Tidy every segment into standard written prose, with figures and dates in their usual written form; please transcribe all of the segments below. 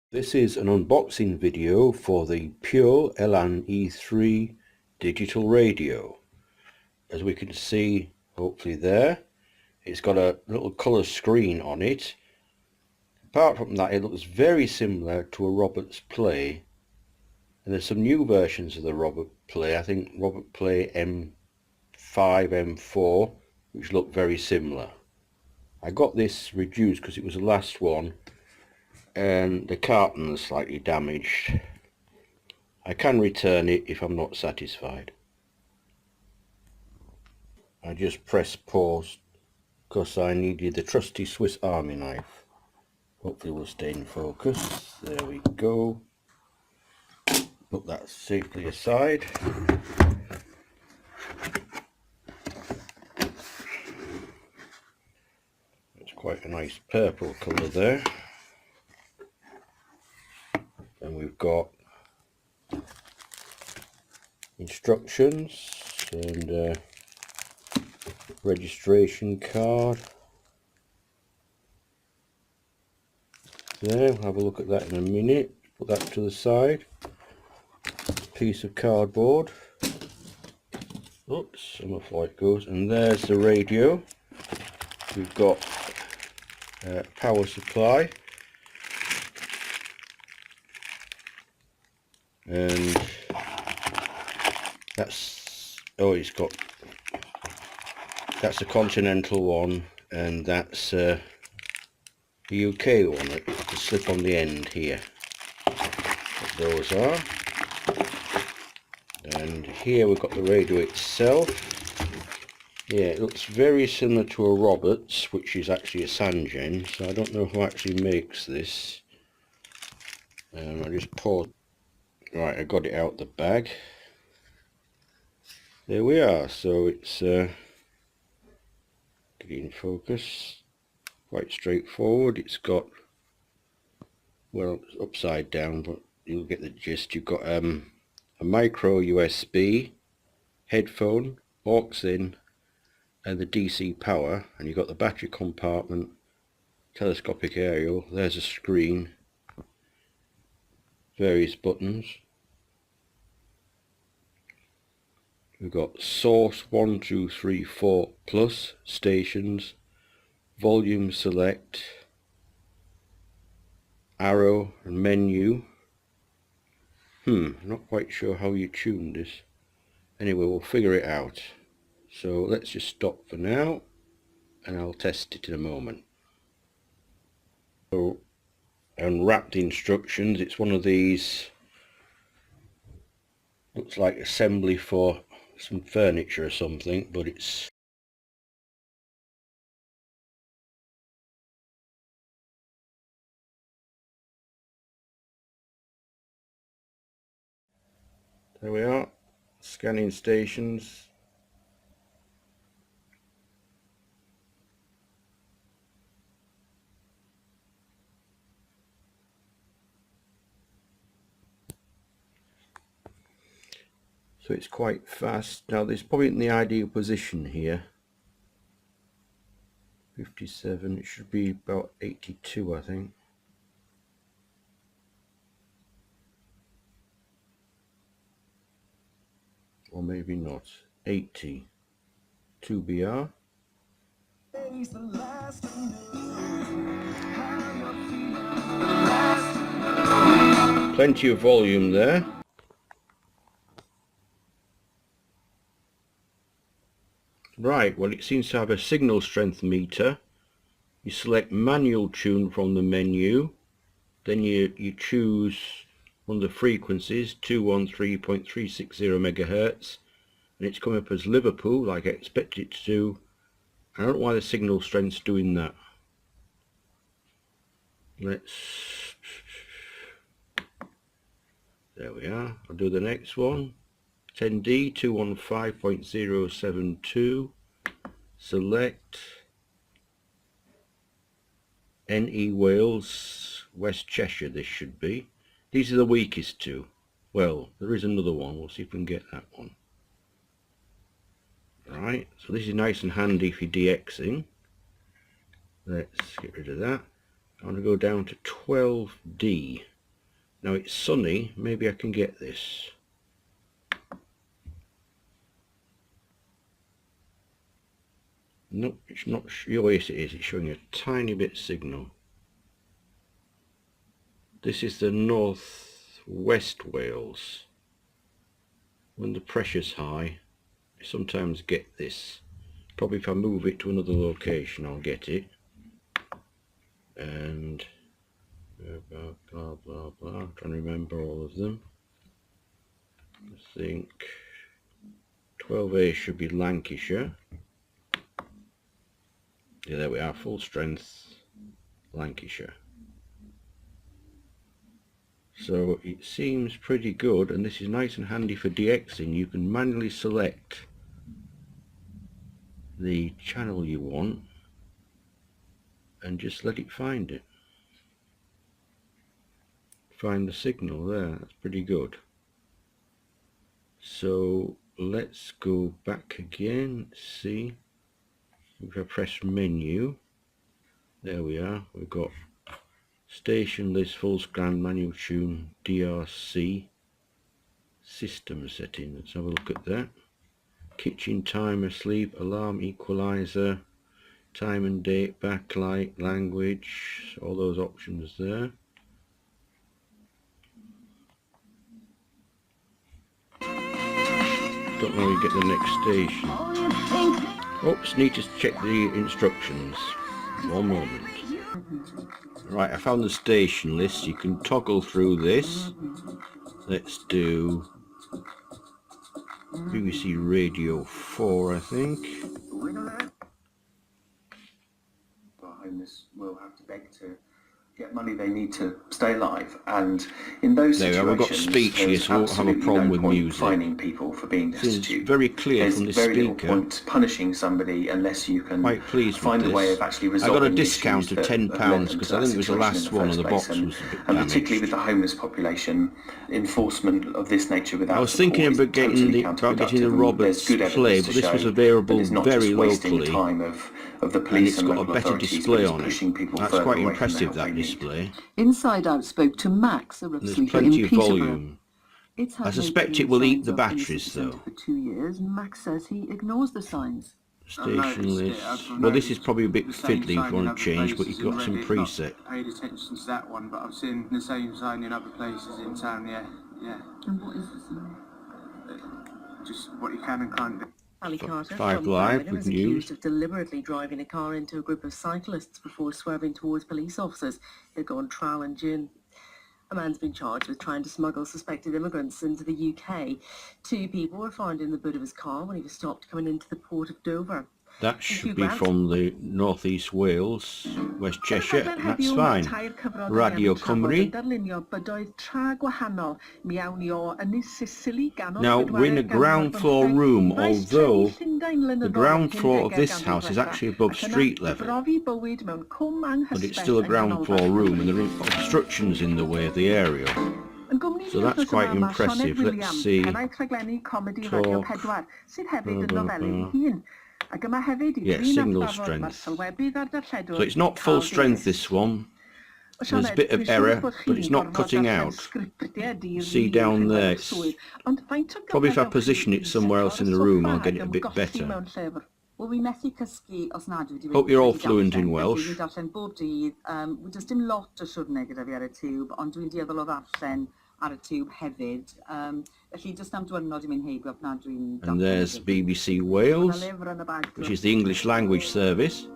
This is an unboxing video for the Pure Elan E3 digital radio. As we can see, hopefully there, it's got a little colour screen on it. Apart from that, it looks very similar to a Roberts Play, and there's some new versions of the Robert Play. I think Robert Play M5, M4, which look very similar. I got this reduced because it was the last one and the carton is slightly damaged. I can return it if I'm not satisfied. I just press pause because I needed the trusty Swiss Army knife. Hopefully we'll stay in focus. There we go. Put that safely aside. It's quite a nice purple colour there. And we've got instructions and registration card. There, we'll have a look at that in a minute. Put that to the side. Piece of cardboard. Oops, some of it goes. And there's the radio. We've got power supply. And that's, that's a Continental one, and that's the UK one, the slip on the end here. What those are. And here we've got the radio itself. Yeah, it looks very similar to a Roberts, which is actually a Sangen, so I don't know who actually makes this. I just poured. Right, I got it out the bag. There we are. So it's get in focus. Quite straightforward. It's got, well, it's upside down, but you'll get the gist. You've got a micro USB, headphone, aux in, and the DC power, and you've got the battery compartment, telescopic aerial. There's a screen, various buttons. We've got source 1, 2, 3, 4 plus stations, volume select, arrow and menu. Not quite sure how you tune this. Anyway, we'll figure it out. So let's just stop for now and I'll test it in a moment. So, unwrap the instructions. It's one of these, looks like assembly for some furniture or something, but it's there we are, scanning stations. So it's quite fast. Now this is probably in the ideal position here. 57, it should be about 82 I think. Or maybe not. 80. 2BR. Plenty of volume there. Right, well, it seems to have a signal strength meter. You select manual tune from the menu, then you choose one of the frequencies, 213.360 megahertz, and it's coming up as Liverpool like I expected it to do. I don't know why the signal strength's doing that. There we are. I'll do the next one. 10D 215.072. Select NE Wales, West Cheshire. This should be. These are the weakest two. Well, there is another one. We'll see if we can get that one. Right. So this is nice and handy for DXing. Let's get rid of that. I want to go down to 12D. Now it's sunny, maybe I can get this. Nope, it's not. Oh yes it is, it's showing a tiny bit signal. This is the northwest Wales. When the pressure's high, I sometimes get this. Probably if I move it to another location I'll get it. And blah blah blah blah. I'm trying to remember all of them. I think 12A should be Lancashire. Yeah, there we are, full strength Lancashire. So it seems pretty good, and this is nice and handy for DXing. You can manually select the channel you want and just let it find it. Find the signal there, that's pretty good. So let's go back again, see. If I press menu, there we are, we've got station list, full scan, manual tune, DRC, system setting. Let's have a look at that. Kitchen timer, sleep, alarm, equalizer, time and date, backlight, language, all those options there. Don't know where you get the next station. Oops, need to check the instructions. One moment. Right, I found the station list. You can toggle through this. Let's do BBC Radio 4, I think. Homeless will have to beg to get money they need to stay alive, and in those situations, we've got speech here, so we won't have a problem with music. Fining people for being destitute. It's very clear from the speaker. There's very little point punishing somebody unless you can find a way of actually resolving. I got a discount of £10 because I think it was the last one, and the box was a bit damaged. And particularly with the homeless population, enforcement of this nature without. I was thinking about getting the Roberts play, but this was available very locally. Of the police, and it's got a better display on it. That's quite impressive, that display. Inside Out spoke to Max, a there's plenty of volume. I suspect it will eat the batteries though. For 2 years, Max says he ignores the signs. Station list. Well, this is probably a bit fiddly if you want to change, but you've got some preset. Paid attention to that one, but I've seen the same sign in other places in town. Yeah. And what is the sign? Just what you can and can't do. Ali Carter 5 from Live Birmingham with is news. accused of deliberately driving a car into a group of cyclists before swerving towards police officers. He'll go on trial in June. A man's been charged with trying to smuggle suspected immigrants into the UK. 2 people were found in the boot of his car when he was stopped coming into the port of Dover. That should be from the northeast Wales, West Cheshire, and that's fine. Radio Cymru. Now we're in a ground floor room, although the ground floor of this house is actually above street level, but it's still a ground floor room, and there are obstructions in the way of the aerial. So that's quite impressive. Let's see. Yeah, signal strength. So it's not full strength, this one. There's a bit of error, but it's not cutting out. See down there, it's probably if I position it somewhere else in the room I'll get it a bit better. Hope you're all fluent in Welsh. Ar y tiwb hefyd. Felly just am diwrnod i mynd heibio pan dwi'n... And there's BBC Wales, which is the English language service.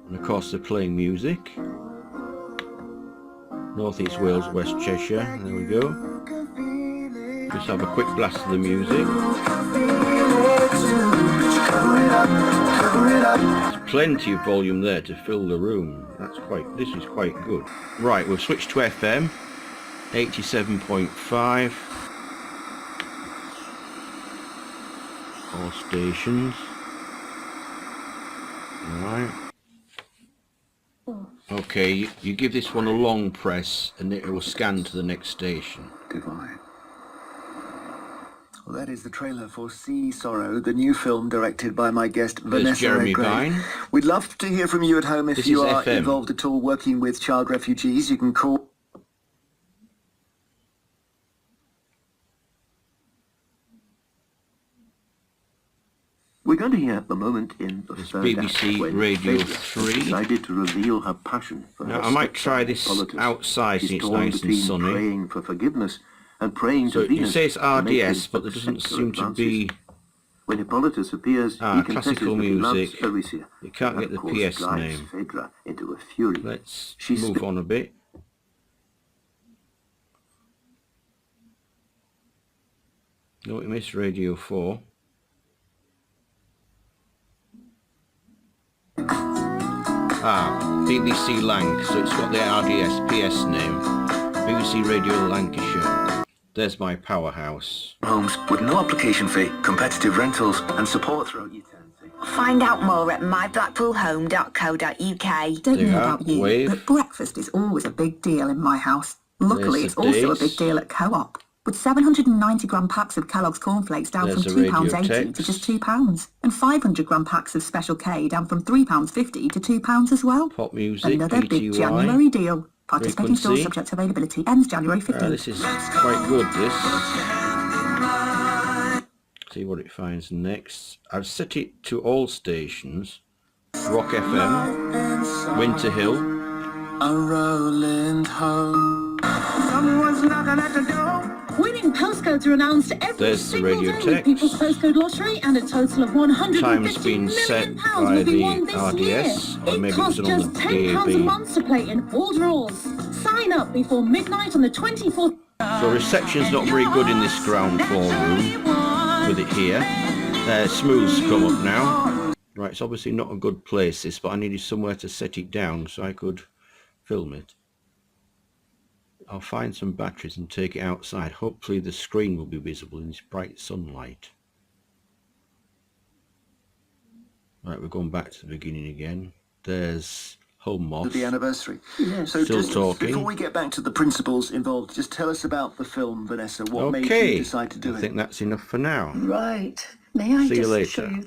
And of course they're playing music. North East Wales, West Cheshire, there we go. Just have a quick blast of the music. There's plenty of volume there to fill the room. This is quite good. Right, we've switched to FM. 87.5. All stations. Alright. Okay, you give this one a long press and it will scan to the next station. Divine. Well, that is the trailer for Sea Sorrow, the new film directed by my guest Vanessa Jeremy Redgrave. Vine. We'd love to hear from you at home if you are involved at all working with child refugees. You can call... going to hear a moment in the It's third BBC act when Radio Phaedra 3. decided to reveal her passion for Now, her I might stepson, try this Hippolytus. outside, She's so it's torn nice and between sunny. praying for forgiveness and praying So to Venus. you say it's to make RDS, him but there doesn't accept her seem to advances. be... When Hippolytus appears, he confesses classical that he loves music. Aricia. You can't That, get the of course, PS drives name. Phaedra into a fury. Let's She move on a bit. No, we missed Radio 4. BBC Lang, so it's got the RDS PS name. BBC Radio Lancashire. There's my powerhouse. Homes with no application fee, competitive rentals and support throughout your tenancy. Find out more at myblackpoolhome.co.uk. Don't There know you are, about you, Wave. but breakfast is always a big deal in my house. Luckily, There's it's the also a days. big deal at Co-op. With 790-gram packs of Kellogg's cornflakes down There's from the radio £2.80 to text. just £2, and 500-gram packs of Special K down from £3.50 to £2 as well. Pop music, Another big PTY. January deal. Participating stores Frequency. subject to availability. Ends January 15th. This is quite good, this. See what it finds next. I've set it to all stations. Rock FM, Winter Hill. A rolling home. Someone's knocking at the door. Winning postcodes are announced every There's the single radio day with text. People's Postcode Lottery, and a total of £150 Time's been set million by will be the won this RDS, year. or maybe It it costs was on just the £10 a DAB. month to play in all draws. Sign up before midnight on the 24th. So reception's not very good in this ground floor room with it here. Smooth's come up now. Right, it's obviously not a good place this, but I needed somewhere to set it down so I could film it. I'll find some batteries and take it outside. Hopefully the screen will be visible in this bright sunlight. Right, we're going back to the beginning again. There's Home Moth. The anniversary. Yeah, so Still just talking. before we get back to the principles involved, just tell us about the film, Vanessa. What made Okay, you decide to do I it? think that's enough for now. Right. May I See you just later. show you the